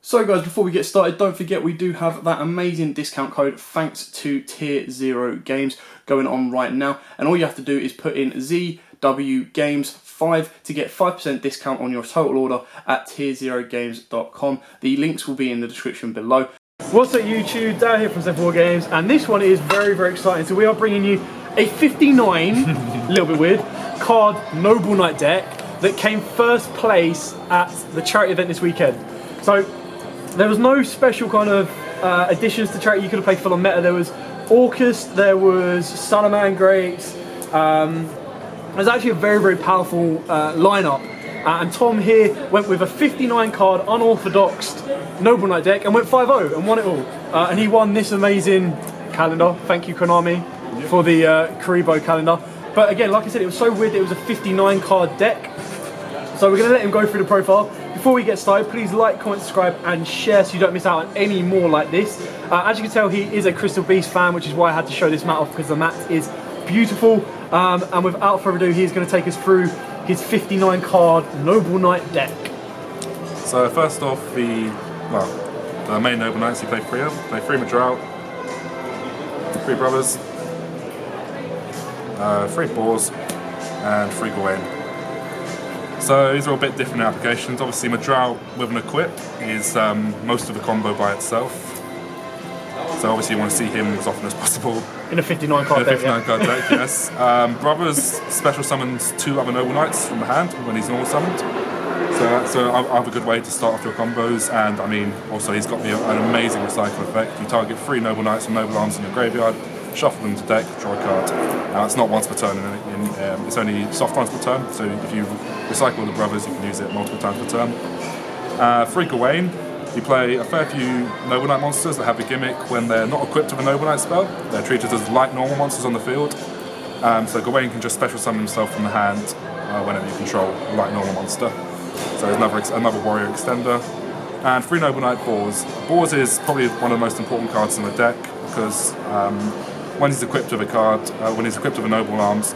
So guys, before we get started, don't forget we do have that amazing discount code thanks to Tier 0 Games going on right now. And all you have to do is put in ZWGames5 to get 5% discount on your total order at tier0games.com. The links will be in the description below. What's up YouTube, Dan here from Z4 Games, and this one is very, very exciting. So we are bringing you a 59, a little bit weird, card Noble Knight deck that came first place at the charity event this weekend. So there was no special kind of additions to charity. You could have played full on meta. There was Orcus, there was Salaman Grapes. It was actually a very, very powerful lineup. And Tom here went with a 59 card unorthodox Noble Knight deck and went 5-0 and won it all. And he won this amazing calendar. Thank you Konami for the Karibo calendar. But again, like I said, it was so weird that it was a 59 card deck. So we're going to let him go through the profile. Before we get started, please like, comment, subscribe and share so you don't miss out on any more like this. As you can tell, he is a Crystal Beast fan, which is why I had to show this mat off because the mat is beautiful. And without further ado, he's going to take us through his 59 card Noble Knight deck. So first off, the main Noble Knights, you play 3 of. Play 3 Madral, 3 Brothers, 3 Boars, and 3 Gawain. So these are a bit different applications. Obviously Madral with an equip is most of the combo by itself. So obviously you want to see him as often as possible. In a 59 card deck. 59 card deck, yes. Brothers special summons 2 other Noble Knights from the hand when he's normal summoned. So that's a good way to start off your combos, and I mean, also he's got an amazing recycle effect. You target 3 Noble Knights and Noble Arms in your graveyard, shuffle them to deck, draw a card. Now it's not once per turn, it's only soft ones per turn, so if you recycle the Brothers you can use it multiple times per turn. 3 Gawain, you play a fair few Noble Knight monsters that have the gimmick when they're not equipped with a Noble Knight spell, they're treated as light normal monsters on the field. So Gawain can just special summon himself from the hand whenever you control a light normal monster. So there's another warrior extender. And 3 Noble Knight Boars. Boars is probably one of the most important cards in the deck because when he's equipped with a card, when he's equipped with a Noble Arms,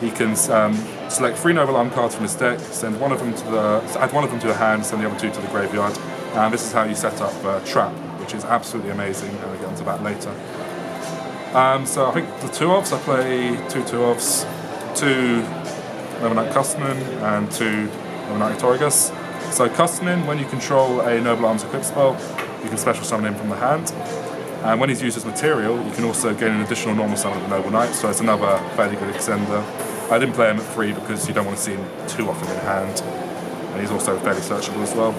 he can select 3 Noble Arm cards from his deck, add one of them to the hand, send the other 2 to the graveyard. And this is how you set up Trap, which is absolutely amazing, and we'll get into that later. So I think the 2-ofs, I play 2 2-ofs, 2 Noble Knight Custman and 2 Noble Knight Torrigus. So Custman, when you control a Noble Arms equip spell, you can special summon him from the hand. And when he's used as material, you can also gain an additional normal summon of a Noble Knight, so it's another fairly good extender. I didn't play him at 3 because you don't want to see him too often in hand, and he's also fairly searchable as well.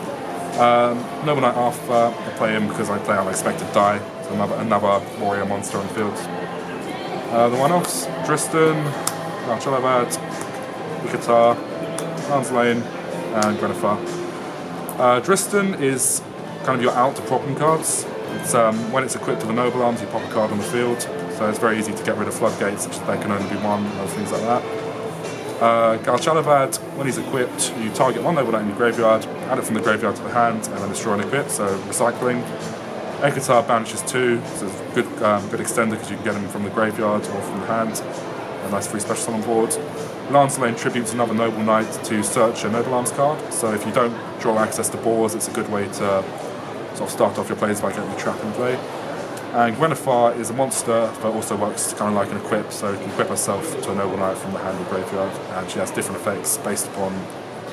Noble Knight Arthur, I play him because I play Unexpected Die, so another warrior monster on the field. The one-offs, Dristan, Chalabad, Ikatar, Lanslane, and Grenifar. Dristan is kind of your out to problem cards. It's, when it's equipped with the Noble Arms, you pop a card on the field, so it's very easy to get rid of floodgates, such as they can only be 1, and other things like that. Galchalavad, when he's equipped, you target 1 Noble Knight in your graveyard, add it from the graveyard to the hand, and then destroy an equip, so recycling. Ekatar banishes 2, so it's a good extender because you can get him from the graveyard or from the hand. A nice free special summon board. Lancelane tributes another Noble Knight to search a Noble Arms card, so if you don't draw access to boars, it's a good way to sort of start off your plays by getting the trap in play. And Grenifar is a monster, but also works kind of like an equip, so you can equip herself to a Noble Knight from the hand or graveyard, and she has different effects based upon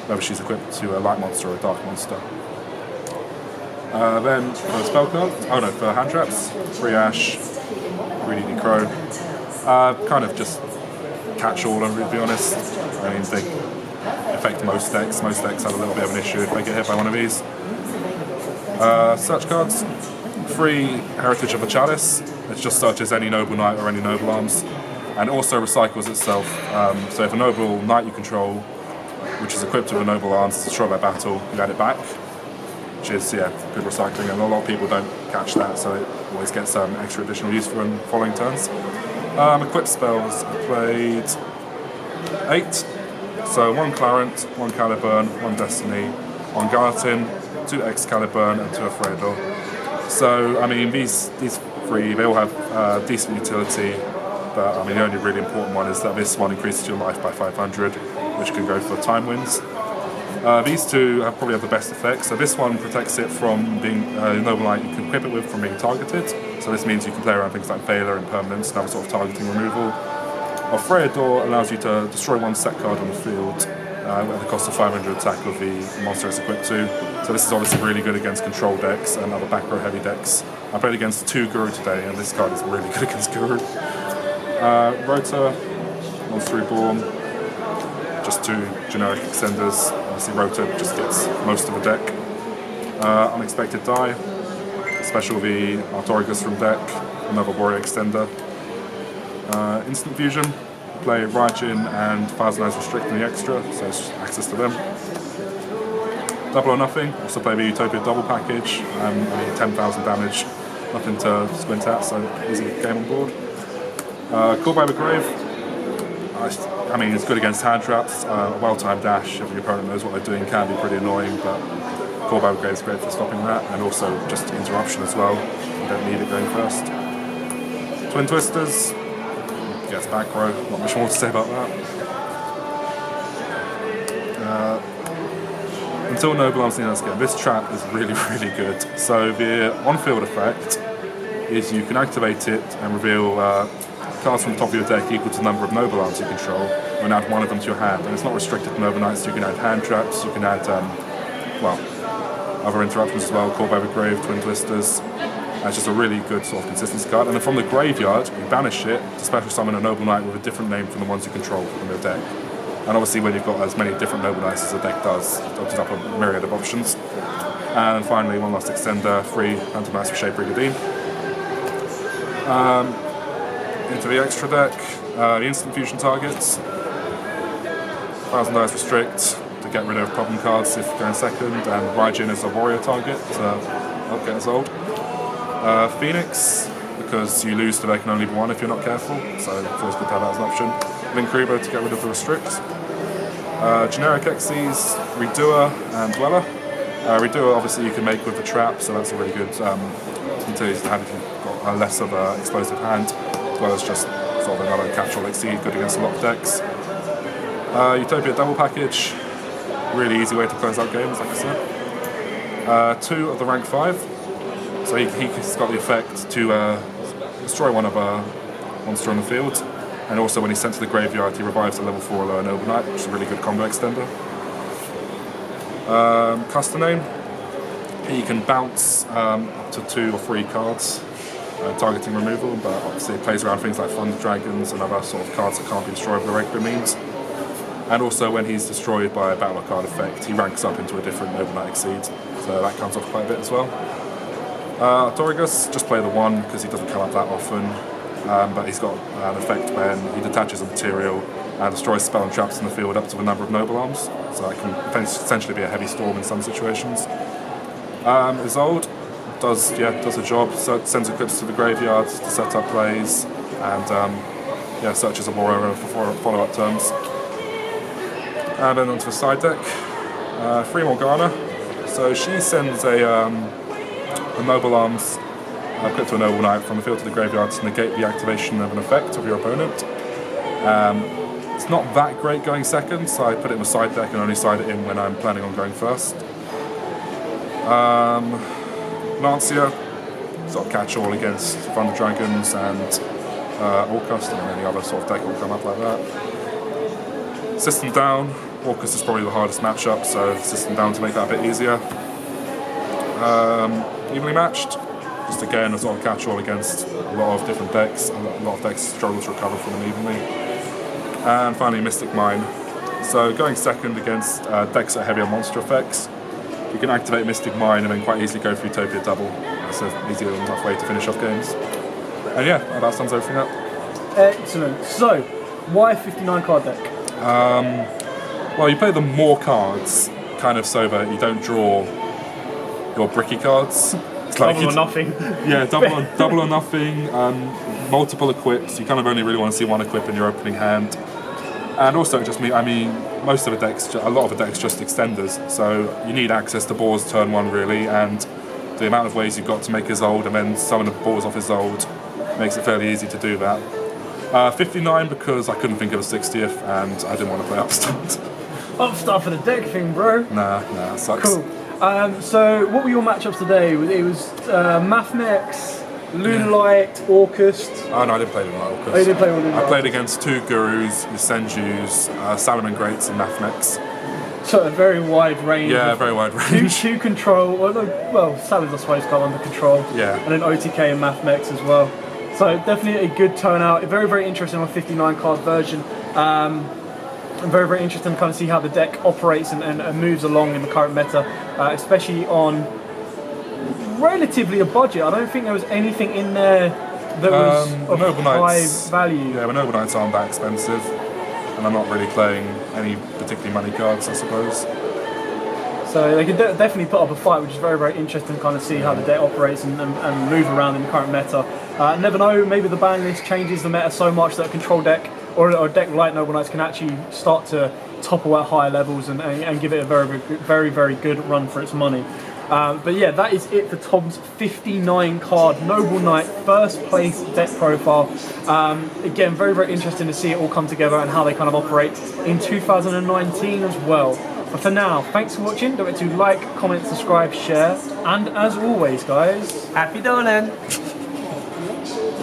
whether she's equipped to a light monster or a dark monster. Then for spell cards, for hand traps, 3 Ash, Greedy Crow. Kind of just catch-all, to be honest. I mean, they affect most decks. Most decks have a little bit of an issue if they get hit by one of these. Search cards, 3 Heritage of the Chalice. It just searches any Noble Knight or any Noble Arms, and also recycles itself. So if a Noble Knight you control, which is equipped with a Noble Arms, is destroyed by battle, you add it back, which is, good recycling, and a lot of people don't catch that, so it always gets extra additional use for in following turns. Equip spells, I played 8, so 1 Clarent, 1 Caliburn, 1 Destiny, 1 Garletin, 2 Excalibur and 2 Afredo. So, I mean, these 3, they all have decent utility, but I mean, the only really important one is that this one increases your life by 500, which can go for time wins. These two probably have the best effects. So this one protects it from being Noble Knight you can equip it with from being targeted. So this means you can play around things like Failure, Impermanence, and other sort of targeting removal. Or Freya Door allows you to destroy one set card on the field at the cost of 500 attack of the monster it's equipped to. So this is obviously really good against control decks and other back row heavy decks. I played against 2 Guru today, and this card is really good against Guru. Rota, Monster Reborn, just 2 generic extenders. Obviously Rota just gets most of the deck. Unexpected Die, special the Artorigus from deck, another Warrior extender. Instant Fusion, play Raijin and Thousand Eyes Restrict in the extra, so it's access to them. Double or Nothing, also play the Utopia double package, I mean 10,000 damage, nothing to squint at, so easy game on board. Call by the Grave, I mean it's good against hand traps, a well-timed dash if your opponent knows what they're doing can be pretty annoying, but Call by the Grave is great for stopping that, and also just interruption as well, you don't need it going first. Twin Twisters, gets back row, not much more to say about that. Until Noble Arms in this game, this trap is really, really good. So the on-field effect is you can activate it and reveal cards from the top of your deck equal to the number of Noble Arms you control, and add one of them to your hand. And it's not restricted to Noble Knights, so you can add hand traps, you can add, other interruptions as well, Call by the Grave, Twin Twisters. It's just a really good sort of consistency card. And then from the graveyard, you banish it to special summon a Noble Knight with a different name from the ones you control from your deck. And obviously when you've got as many different Noble Knights as the deck does, it opens up a myriad of options. And finally, one last extender, 3 Phantom Knights for Shape Brigadier. Into the extra deck, the instant fusion targets. Thousand Eyes Restrict to get rid of problem cards if going second, and Raijin is a warrior target to help get us old. Phoenix, because you lose to there can only be one if you're not careful, so it's always good to have that as an option. Link Rebo to get rid of the restrict. Generic Xyz, Redoer and Dweller. Redoer obviously you can make with the trap, so that's a really good until you've got less of an explosive hand. Dweller's just sort of another catch-all Xyz, good against a lot of decks. Utopia double package, really easy way to close out games, like I said. 2 of the rank 5. So he's got the effect to destroy one of a monster on the field, and also when he's sent to the graveyard he revives a level 4 lower Noble Knight, which is a really good combo extender. Custom Name, he can bounce up to 2 or 3 cards, targeting removal, but obviously it plays around things like Thunder Dragons and other sort of cards that can't be destroyed with the regular means. And also when he's destroyed by a battle card effect, he ranks up into a different Noble Knight Xyz, so that comes off quite a bit as well. Artorigus, just play the 1 because he doesn't come up that often, but he's got an effect when he detaches a material and destroys spell and traps in the field up to the number of Noble Arms, so that can essentially be a heavy storm in some situations. Isolde does the job, so it sends Eclipse to the graveyard to set up plays, and searches a warrior for follow-up turns. And then onto the side deck, Free Morgana, so she sends a Noble Arms equipped to a Noble Knight from the field to the graveyard to negate the activation of an effect of your opponent. It's not that great going second, so I put it in the side deck and only side it in when I'm planning on going first. Lancia, sort of catch-all against Thunder Dragons and Orcust, and any other sort of deck will come up like that. System Down, Orcust is probably the hardest matchup, so System Down to make that a bit easier. Evenly Matched, just again a sort of catch-all against a lot of different decks. A lot of decks struggle to recover from them evenly. And finally Mystic Mine. So going second against decks that are heavy on monster effects, you can activate Mystic Mine and then quite easily go for Utopia double. It's an easy enough way to finish off games. And yeah, that sums everything up. Excellent. So, why 59 card deck? Well, you play the more cards, kind of so that you don't draw your bricky cards. It's double or nothing. Yeah, double or nothing. Multiple equips. You kind of only really want to see one equip in your opening hand. And also, just a lot of the decks just extenders. So you need access to boars turn 1 really, and the amount of ways you've got to make Isolde and then summon the boars off Isolde makes it fairly easy to do that. 59 because I couldn't think of a 60th and I didn't want to play Upstart. I'm stuff for the deck thing, bro. Nah, it sucks. Cool. So what were your matchups today? It was Mathmex, Lunalight, Orcust. Oh no, I didn't play with Orcust. Oh, you didn't play with Lunalight. I played against 2 Gurus, the Senjus, Salmon Greats and Mathmex. So a very wide range. Yeah, very wide range. Two control, well, Salmons I suppose come under control. Yeah. And then OTK and Mathmex as well. So definitely a good turnout. Very, very interesting on a 59 card version. And very, very interesting to kind of see how the deck operates and moves along in the current meta, especially on relatively a budget. I don't think there was anything in there that was of Noble high Knights, value. Yeah, Noble Knights aren't that expensive, and I'm not really playing any particularly money cards, I suppose. So they could definitely put up a fight, which is very, very interesting to kind of see how the deck operates and move around in the current meta. Never know, maybe the ban list changes the meta so much that a control deck or a deck like Noble Knights can actually start to topple at higher levels and give it a very, very good run for its money. But yeah, that is it for Tom's 59 card Noble Knight first place deck profile. Again, very, very interesting to see it all come together and how they kind of operate in 2019 as well. But for now, thanks for watching. Don't forget to like, comment, subscribe, share, and as always, guys, Happy Dolan!